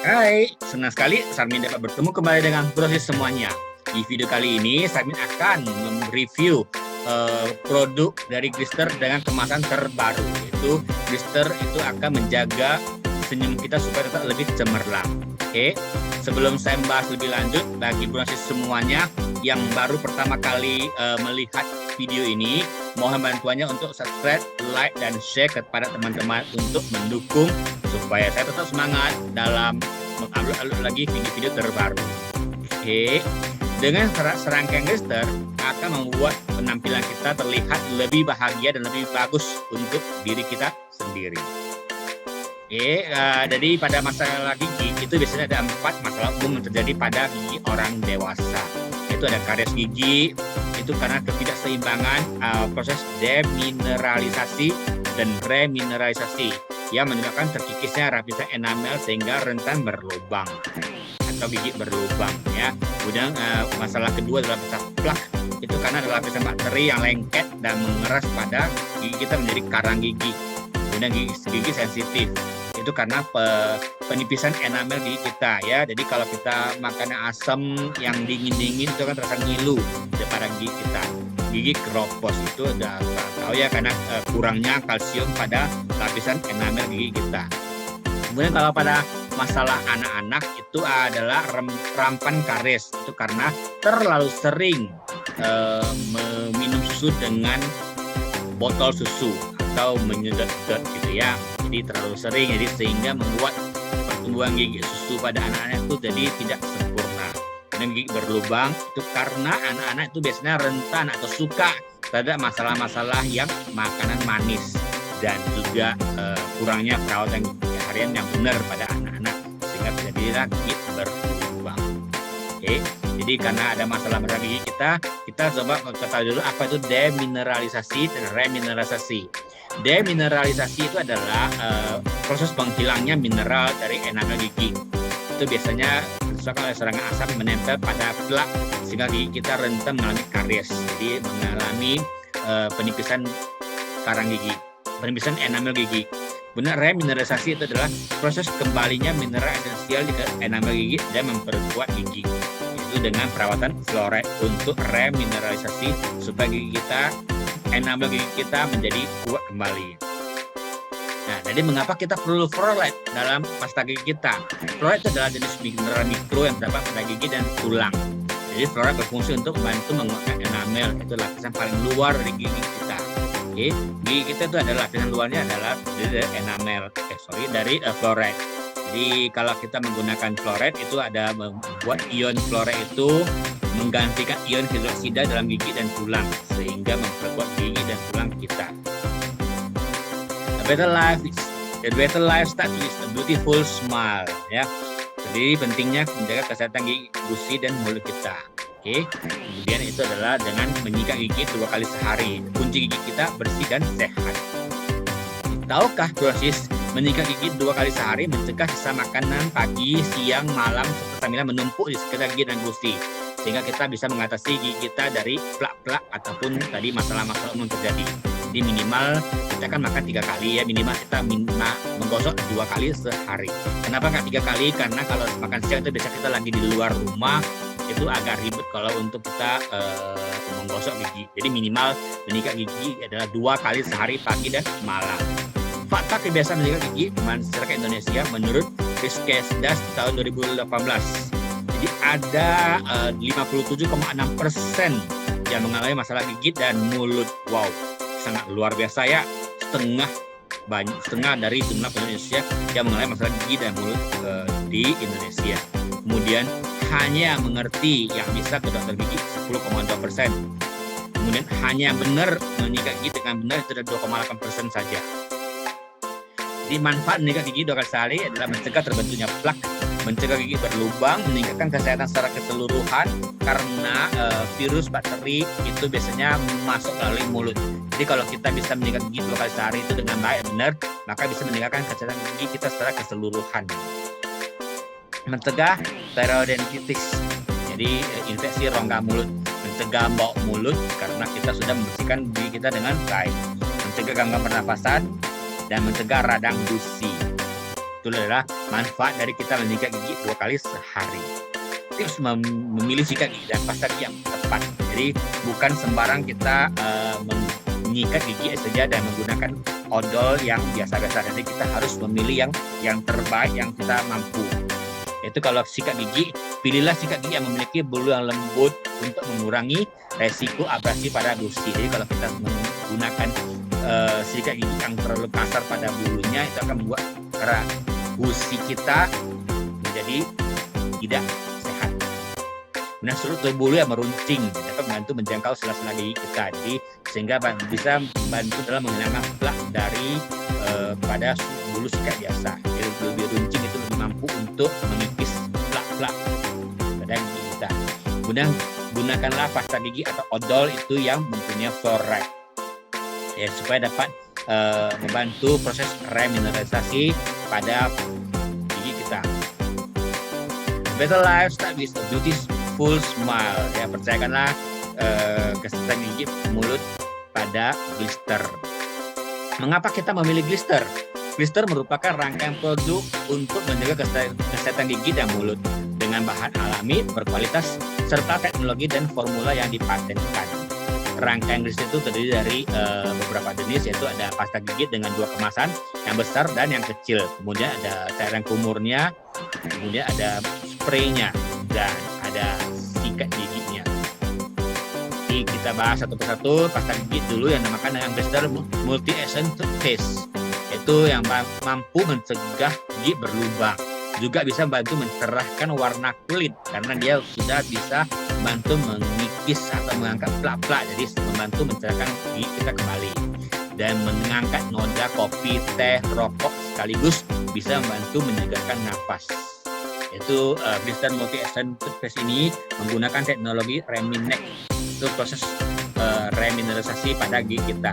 Hai, senang sekali Sarmin dapat bertemu kembali dengan proses semuanya. Di video kali ini, Sarmin akan mereview produk dari Glister dengan kemasan terbaru. Itu Glister itu akan menjaga senyum kita supaya tetap lebih cemerlang. Oke, sebelum saya membahas lebih lanjut, bagi proses semuanya yang baru pertama kali melihat video ini, mohon bantuannya untuk subscribe, like, dan share kepada teman-teman untuk mendukung supaya saya tetap semangat dalam mengupload lagi video-video terbaru. Oke, dengan serangkaian Glister akan membuat penampilan kita terlihat lebih bahagia dan lebih bagus untuk diri kita sendiri. Oke, jadi pada masalah gigi itu biasanya ada 4 masalah umum yang terjadi pada gigi orang dewasa. Itu ada karies gigi, itu karena ketidakseimbangan proses demineralisasi dan remineralisasi yang menyebabkan terkikisnya lapisan enamel sehingga rentan berlubang atau gigi berlubang ya. Kemudian masalah kedua adalah masalah plak, itu karena ada lapisan bakteri yang lengket dan mengeras pada gigi kita menjadi karang gigi. Kemudian gigi sensitif, itu karena penipisan enamel gigi kita ya. Jadi kalau kita makan asam yang dingin-dingin itu kan terasa ngilu pada gigi kita. Gigi keropos itu udah tahu ya, karena kurangnya kalsium pada lapisan enamel gigi kita. Kemudian kalau pada masalah anak-anak itu adalah rampan karies, itu karena terlalu sering meminum susu dengan botol susu atau menyedot-sedot gitu ya. Jadi terlalu sering, jadi sehingga membuat pertumbuhan gigi susu pada anak-anak itu jadi tidak sempurna. Dan gigi berlubang itu karena anak-anak itu biasanya rentan atau suka terhadap masalah-masalah yang makanan manis dan juga kurangnya perawatan harian yang benar pada anak-anak sehingga terjadilah gigi berlubang. Oke, jadi karena ada masalah-masalah gigi kita coba ketahui dulu apa itu demineralisasi dan remineralisasi. Demineralisasi itu adalah proses menghilangnya mineral dari enamel gigi. Itu biasanya disebabkan oleh serangan asam menempel pada plak sehingga gigi kita rentan mengalami karies. Jadi mengalami penipisan karang gigi, penipisan enamel gigi. Benar, remineralisasi itu adalah proses kembalinya mineral esensial di enamel gigi dan memperkuat gigi. Itu dengan perawatan fluoride untuk remineralisasi supaya gigi kita, enamel gigi kita menjadi kuat kembali. Nah, jadi mengapa kita perlu fluoride dalam pasta gigi kita? Fluoride itu adalah jenis mineral mikro yang terdapat pada gigi dan tulang. Jadi fluoride berfungsi untuk membantu menguatkan enamel, itu lapisan paling luar dari gigi kita. Oke, gigi kita itu adalah lapisan luarnya adalah dari enamel, dari fluoride. Jadi kalau kita menggunakan fluoride itu ada membuat ion fluoride itu menggantikan ion hidroksida dalam gigi dan tulang sehingga memperkuat gigi dan tulang kita. The better life starts with a beautiful smile ya. Jadi pentingnya menjaga kesehatan gigi, gusi dan mulut kita. Oke. Kemudian itu adalah dengan menyikat gigi 2 kali sehari. Kunci gigi kita bersih dan sehat. Tahukah proses menyikat gigi 2 kali sehari mencegah sisa makanan pagi, siang, malam serta camilan menumpuk di sekitar gigi dan gusi, sehingga kita bisa mengatasi gigi kita dari plak-plak ataupun tadi masalah-masalah umum terjadi. Jadi minimal kita akan makan 3 kali ya, minimal kita menggosok 2 kali sehari. Kenapa nggak 3 kali? Karena kalau makan siang itu biasa kita lagi di luar rumah, itu agak ribet kalau untuk kita menggosok gigi. Jadi minimal menyikat gigi adalah 2 kali sehari, pagi dan malam. Fakta kebiasaan menyikat gigi masyarakat Indonesia menurut Riskesdas tahun 2018. Jadi ada 57,6% yang mengalami masalah gigi dan mulut. Wow, sangat luar biasa ya. Setengah dari jumlah penduduk Indonesia yang mengalami masalah gigi dan mulut di Indonesia. Kemudian hanya yang mengerti yang bisa ke dokter gigi 10,2%. Kemudian hanya yang benar menyikat gigi dengan benar itu ada 2,8% saja. Jadi manfaat menyikat gigi 2 kali sehari adalah mencegah terbentuknya plak, mencegah gigi berlubang, meningkatkan kesehatan secara keseluruhan karena virus bakteri itu biasanya masuk melalui mulut. Jadi kalau kita bisa menyikat gigi 2 kali sehari itu dengan baik benar, maka bisa meningkatkan kesehatan gigi kita secara keseluruhan. Mencegah periodontitis, jadi infeksi rongga mulut, mencegah bau mulut karena kita sudah membersihkan gigi kita dengan baik, mencegah gangguan pernapasan dan mencegah radang gusi. Itu adalah manfaat dari kita menyikat gigi 2 kali sehari. Tips memilih sikat gigi dan pasta gigi yang tepat. Jadi bukan sembarang kita menyikat gigi saja dan menggunakan odol yang biasa-biasa. Jadi kita harus memilih yang terbaik yang kita mampu. Itu kalau sikat gigi, pilihlah sikat gigi yang memiliki bulu yang lembut untuk mengurangi resiko abrasi pada gusi. Jadi kalau kita menggunakan sikat gigi yang terlalu kasar pada bulunya, itu akan membuat gusi kita menjadi tidak sehat. Kemudian struktur bulu yang meruncing dapat membantu menjangkau sela-sela gigi kita, jadi sehingga bisa membantu dalam menghilangkan plak dari pada bulu sikat biasa. Jadi lebih runcing itu lebih mampu untuk menipis plak-plak pada gigi kita. Kemudian gunakanlah pasta gigi atau odol itu yang mempunyai fluoride, ya, supaya dapat membantu proses remineralisasi pada gigi kita. Better life start with a beautiful smile. Ya, percayakanlah kesehatan gigi mulut pada Glister. Mengapa kita memilih Glister? Glister merupakan rangkaian produk untuk menjaga kesehatan gigi dan mulut dengan bahan alami, berkualitas, serta teknologi dan formula yang dipatenkan. Rangkaian Glister itu terdiri dari beberapa jenis, yaitu ada pasta gigi dengan 2 kemasan, yang besar dan yang kecil. Kemudian ada cairan kumurnya, kemudian ada spraynya, dan ada sikat giginya. Jadi kita bahas satu persatu. Pasta gigi dulu yang dinamakan dengan Glister Multi Action Toothpaste, itu yang mampu mencegah gigi berlubang. Juga bisa membantu mencerahkan warna kulit karena dia sudah bisa membantu mengikis atau mengangkat plak-plak, jadi membantu mencerahkan gigi kita kembali, dan mengangkat noda kopi, teh, rokok, sekaligus bisa membantu menyegarkan nafas. Itu Glister Multi Action Toothpaste ini menggunakan teknologi Reminex, itu proses remineralisasi pada gigi kita.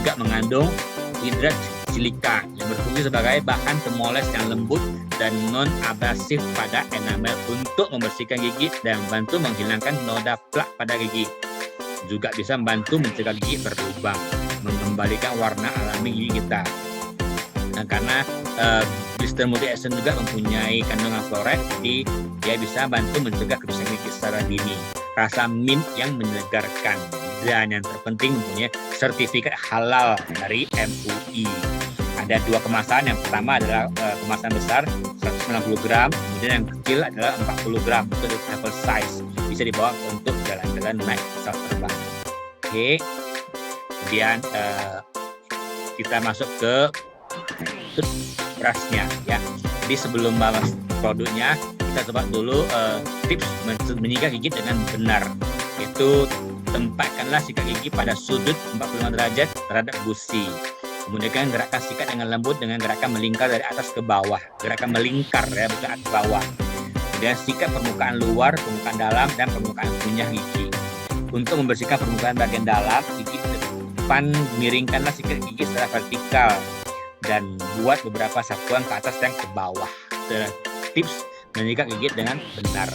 Juga mengandung hidrat silika yang berfungsi sebagai bahan pemoles yang lembut dan non-abrasif pada enamel untuk membersihkan gigi dan membantu menghilangkan noda plak pada gigi. Juga bisa membantu mencegah gigi berlubang, mengembalikan warna alami gigi kita. Nah, karena Glister Multi Action juga mempunyai kandungan fluoride, jadi dia bisa membantu mencegah kerusakan gigi secara dini. Rasa mint yang menyegarkan, dan yang terpenting mempunyai sertifikat halal dari MUI. Ada 2 kemasan, yang pertama adalah kemasan besar 190 gram, kemudian yang kecil adalah 40 gram, itu travel size, bisa dibawa untuk jalan-jalan naik pesawat terbang. Oke, kemudian kita masuk ke toothbrushnya, ya. Jadi sebelum bahas produknya, kita coba dulu tips menyikat gigi dengan benar, yaitu tempatkanlah sikat gigi pada sudut 45 derajat terhadap gusi. Kemudian gerakan sikat dengan lembut dengan gerakan melingkar dari atas ke bawah. Gerakan melingkar, ya, bukan atas ke bawah. Kemudian sikat permukaan luar, permukaan dalam, dan permukaan kunyah gigi. Untuk membersihkan permukaan bagian dalam gigi depan, miringkanlah sikat gigi secara vertikal dan buat beberapa sapuan ke atas dan ke bawah. Tips menyikat gigi dengan benar.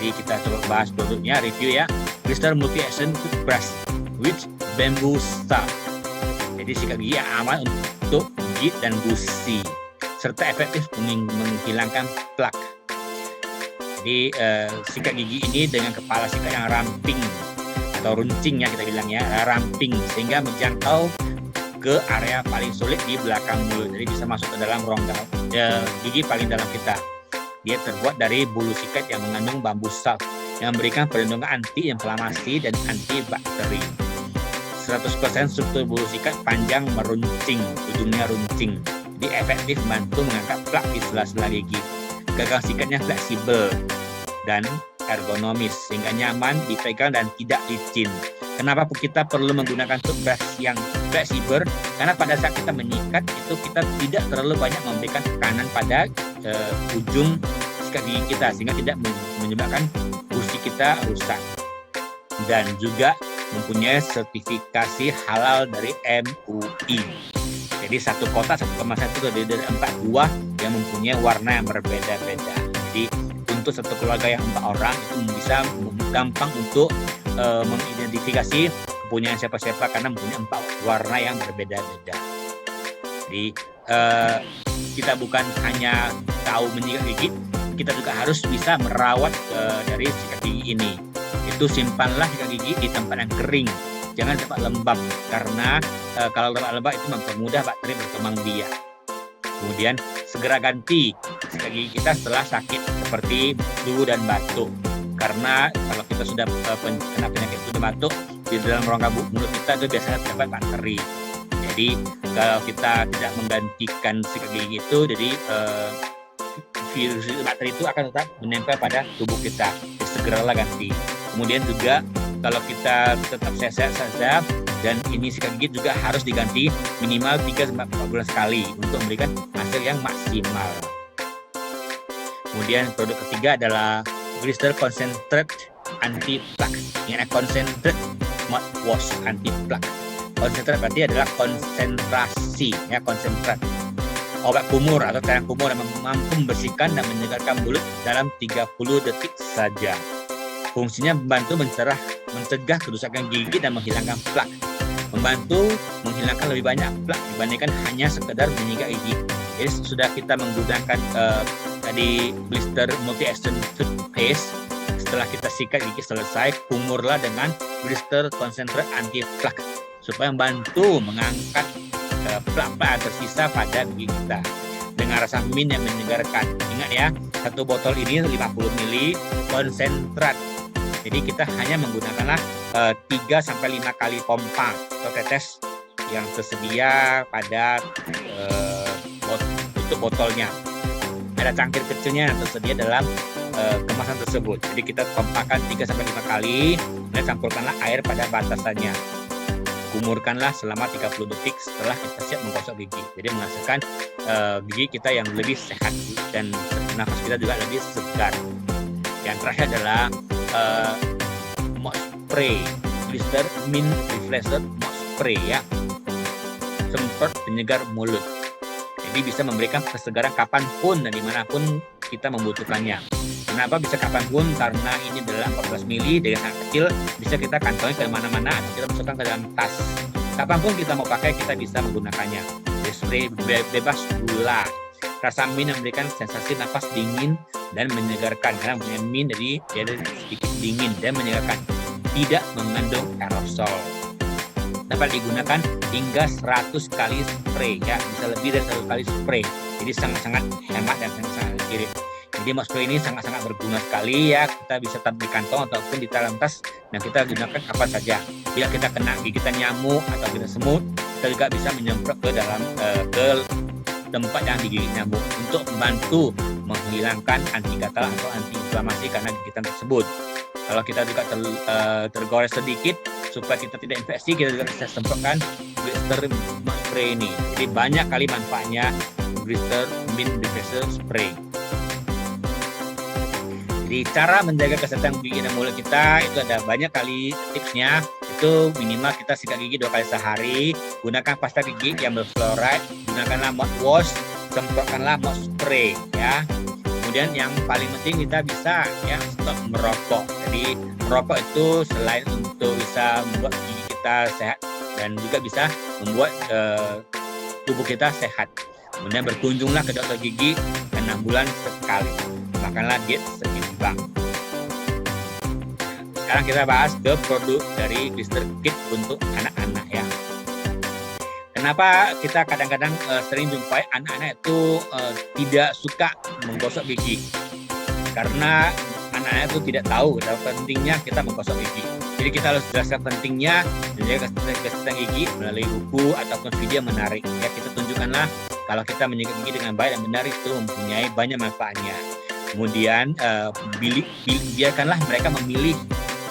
Jadi kita coba bahas produknya, review ya. Glister Multi Action Toothbrush with Bamboo Stalk. Jadi sikat gigi yang aman untuk gigi dan gusi, serta efektif menghilangkan plak. Jadi sikat gigi ini dengan kepala sikat yang ramping atau runcing, ya kita bilang, ya, ramping, sehingga menjangkau ke area paling sulit di belakang mulut. Jadi bisa masuk ke dalam rongga gigi paling dalam kita. Dia terbuat dari bulu sikat yang mengandung bambu salt yang memberikan perlindungan anti-inflamasi dan anti-bakteri. 100% struktur bulu sikat panjang meruncing, ujungnya runcing. Jadi efektif membantu mengangkat plak di sela-sela gigi. Gagang sikatnya fleksibel dan ergonomis sehingga nyaman dipegang dan tidak licin. Kenapa kita perlu menggunakan toothbrush yang fleksibel? Karena pada saat kita menyikat itu kita tidak terlalu banyak memberikan tekanan pada ujung sikat gigi kita, sehingga tidak menyebabkan gusi kita rusak. Dan juga mempunyai sertifikasi halal dari MUI. Jadi satu kotak, satu kemasan itu terdiri dari 4 buah yang mempunyai warna yang berbeda-beda. Jadi untuk satu keluarga yang 4 orang itu bisa gampang untuk mengidentifikasi kepunyaan siapa-siapa karena mempunyai 4 warna yang berbeda-beda. Jadi kita bukan hanya tahu menyikat gigi, kita juga harus bisa merawat dari sikat gigi ini. Itu simpanlah sikat gigi di tempat yang kering, jangan tempat lembab, karena kalau tempat lembab itu mempermudah bakteri berkembang biak. Kemudian segera ganti sikat gigi kita setelah sakit seperti flu dan batuk, karena kalau kita sudah kena penyakit flu dan batuk, di dalam rongga mulut kita itu biasanya terdapat bakteri. Jadi kalau kita tidak menggantikan sikat gigi itu, jadi virus bakteri itu akan tetap menempel pada tubuh kita. Jadi segeralah ganti. Kemudian juga kalau kita tetap sehat saja, dan ini sikat gigi juga harus diganti minimal 3-4 bulan sekali untuk memberikan hasil yang maksimal. Kemudian produk ketiga adalah Glister Concentrate Anti-Plaque. Ini Concentrate Mouthwash Anti-Plaque. Konsentrat berarti adalah konsentrasi, ya, konsentrat obat kumur atau cairan kumur yang mampu membersihkan dan menyegarkan mulut dalam 30 detik saja. Fungsinya membantu mencegah kerusakan gigi dan menghilangkan plak. Membantu menghilangkan lebih banyak plak dibandingkan hanya sekedar menyikat gigi. Jadi sudah kita menggunakan tadi blister multi-action toothpaste, setelah kita sikat gigi selesai, kumurlah dengan blister konsentrat anti-plak supaya membantu mengangkat plak-plak tersisa pada gigi kita dengan rasa mint yang menyegarkan. Ingat ya, satu botol ini 50 ml konsentrat. Jadi kita hanya menggunakanlah 3-5 kali pompa atau tetes yang tersedia pada tutup botolnya. Ada cangkir kecilnya yang tersedia dalam kemasan tersebut. Jadi kita pompakan 3-5 kali, kemudian campurkanlah air pada batasannya. Kumurkanlah selama 30 detik setelah kita siap menggosok gigi. Jadi menghasilkan gigi kita yang lebih sehat dan nafas kita juga lebih segar. Yang terakhir adalah mouth spray, Glister Mint Refresher Mouth Spray, ya, semprot penyegar mulut. Jadi bisa memberikan kesegaran kapanpun dan dimanapun kita membutuhkannya. Kenapa bisa kapanpun? Karena ini adalah 14 mili dengan sangat kecil, bisa kita kantongi ke mana-mana atau kita masukkan ke dalam tas. Kapanpun kita mau pakai, kita bisa menggunakannya. Spray bebas gula. Rasa mint memberikan sensasi nafas dingin dan menyegarkan. Karena punya mint, jadi dia sedikit dingin dan menyegarkan. Tidak mengandung aerosol. Dapat digunakan hingga 100 kali spray, ya, bisa lebih dari 100 kali spray. Jadi sangat-sangat hemat dan sangat-sangat irit. Jadi mouth spray ini sangat-sangat berguna sekali, ya. Kita bisa taruh di kantong ataupun di dalam tas dan kita gunakan kapan saja. Bila kita kena gigitan nyamuk atau kita semut, kita juga bisa menyemprot ke dalam ke tempat yang digigit nyamuk untuk membantu menghilangkan anti gatal atau anti inflamasi karena gigitan tersebut. Kalau kita juga tergores sedikit supaya kita tidak infeksi, kita juga bisa semprotkan Glister mouth spray ini. Jadi banyak kali manfaatnya Glister Mint Refresher Spray. Jadi cara menjaga kesehatan gigi dan mulut kita itu ada banyak kali tipsnya. Itu minimal kita sikat gigi 2 kali sehari, gunakan pasta gigi yang berfluoride, gunakanlah mouthwash, semprotkanlah mouth spray, ya. Kemudian yang paling penting kita bisa, ya, stop merokok. Jadi merokok itu selain untuk bisa membuat gigi kita sehat dan juga bisa membuat tubuh kita sehat. Kemudian berkunjunglah ke dokter gigi 6 bulan sekali. Makanlah diet seimbang. Sekarang kita bahas ke produk dari Glister Kit untuk anak-anak, ya. Kenapa kita kadang-kadang sering jumpai anak-anak itu tidak suka menggosok gigi? Karena anak-anak itu tidak tahu betapa pentingnya kita menggosok gigi. Jadi kita harus jelaskan pentingnya menjaga kesehatan gigi melalui buku ataupun video menarik. Ya, kita tunjukkanlah kalau kita menjaga gigi dengan baik dan benar itu mempunyai banyak manfaatnya. Kemudian biarkanlah mereka memilih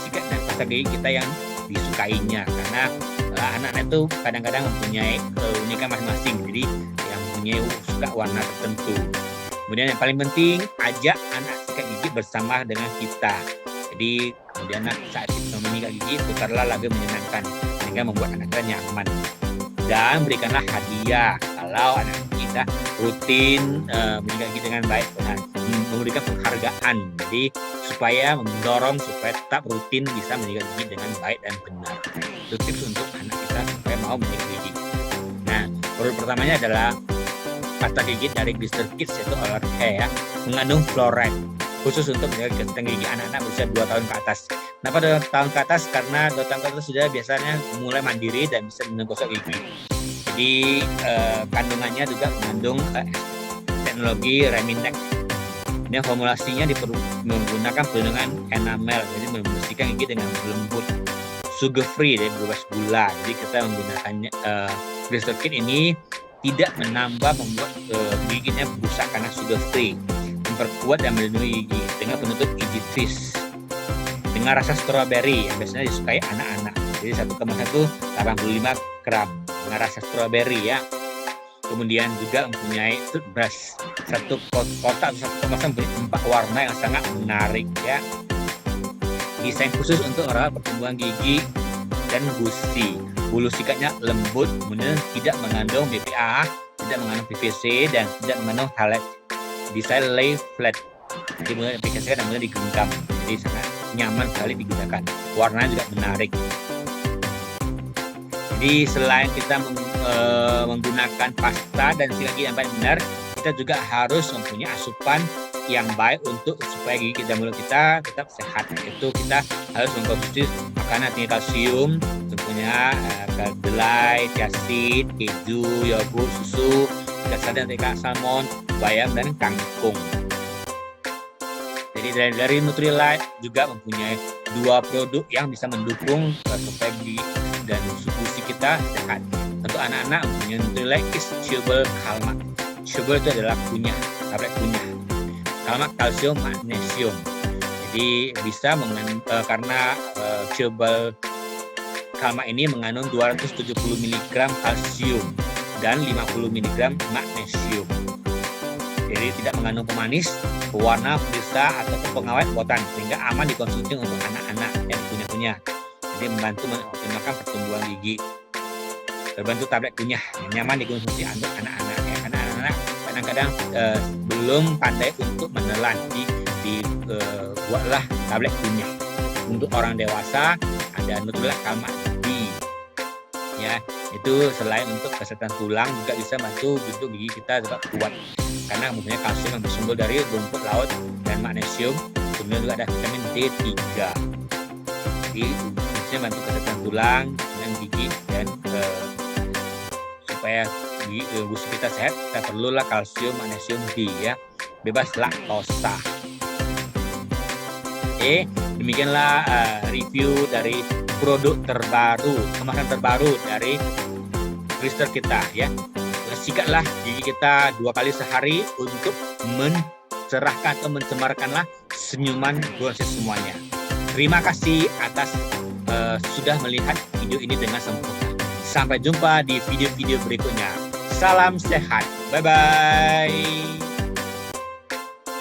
sikat dan pasta gigi kita yang disukainya, karena anak-anak itu kadang-kadang mempunyai keunikan masing-masing, jadi yang mempunyai suka warna tertentu. Kemudian yang paling penting, ajak anak sikat gigi bersama dengan kita. Jadi kemudian saat kita menyikat gigi, putarlah lagu menyenangkan sehingga membuat anak kita nyaman. Dan berikanlah hadiah kalau anak kita rutin menyikat gigi dengan baik, memberikan penghargaan. Jadi supaya mendorong supaya tetap rutin bisa menyikat gigi dengan baik dan benar. Itu tips untuk anak kita supaya mau menyikat gigi. Nah, produk pertamanya adalah pasta gigi dari Glister Kids, yaitu Oral Care ya, mengandung fluoride khusus untuk menjaga kesehatan gigi anak-anak berusia 2 tahun ke atas. Kenapa 2 tahun ke atas? Karena 2 tahun ke atas sudah biasanya mulai mandiri dan bisa menggosok gigi. Jadi kandungannya juga mengandung teknologi Reminex. Ini formulasinya menggunakan perlindungan enamel, jadi membersihkan gigi dengan lembut, sugar free, jadi bebas gula. Jadi kita menggunakannya Glister Kids ini tidak membuat giginya rusak karena sugar free, memperkuat dan melindungi gigi dengan penutup gigi twist dengan rasa strawberry yang biasanya disukai anak-anak. Jadi satu kemasan itu 85 gram dengan rasa strawberry ya. Kemudian juga mempunyai toothbrush, satu kotak atau satu kemasan mempunyai 4 warna yang sangat menarik ya. Desain khusus untuk merawat pertumbuhan gigi dan gusi. Bulu sikatnya lembut, kemudian tidak mengandung BPA, tidak mengandung PVC, dan tidak mengandung phthalate. Desain lay flat, jadi mudah dipikirkan dan mudah digenggam, jadi sangat nyaman sekali digunakan. Warnanya juga menarik. Jadi selain kita menggunakan pasta dan sikat gigi yang baik benar, kita juga harus mempunyai asupan yang baik supaya gigi dan mulut kita tetap sehat. Itu kita harus mengkonsumsi makanan tinggi kalsium, tentunya kedelai, chiaseed, keju, yogurt, susu, ikan salmon, bayam, dan kangkung. Jadi dari Nutrilite juga mempunyai 2 produk yang bisa mendukung supaya gigi dan gusi kita sehat. Untuk anak-anak mempunyai Nutrilite Kids Chewable Calma. Chewable itu adalah kunyah, tablet kunyah. Calma kalsium magnesium. Jadi bisa karena Chewable Calma ini mengandung 270 mg kalsium dan 50 mg magnesium. Jadi tidak mengandung pemanis, pewarna, pemirsa, atau pengawet buatan, sehingga aman dikonsumsi untuk anak-anak yang punya. Jadi membantu mengoptimalkan pertumbuhan gigi. Berbentuk tablet kunyah yang nyaman dikonsumsi untuk anak-anak. Ya, karena anak-anak kadang-kadang belum pandai untuk menelan. Buatlah tablet kunyah. Untuk orang dewasa ada Nutrilite Calma D. Ya, itu selain untuk kesehatan tulang juga bisa bantu untuk gigi kita tetap kuat karena mempunyai kalsium yang bersumber dari rumput laut dan magnesium, kemudian juga ada vitamin D3. Jadi bisa bantu kesehatan tulang dan gigi, dan supaya gusi kita sehat kita perlulah kalsium, magnesium D ya, bebas laktosa. Demikianlah review dari produk terbaru, kemasan terbaru dari Glister kita ya. Sikatlah gigi kita 2 kali sehari untuk mencerahkan atau mencemarkanlah senyuman proses semuanya. Terima kasih atas sudah melihat video ini dengan sempurna. Sampai jumpa di video-video berikutnya. Salam sehat. Bye-bye.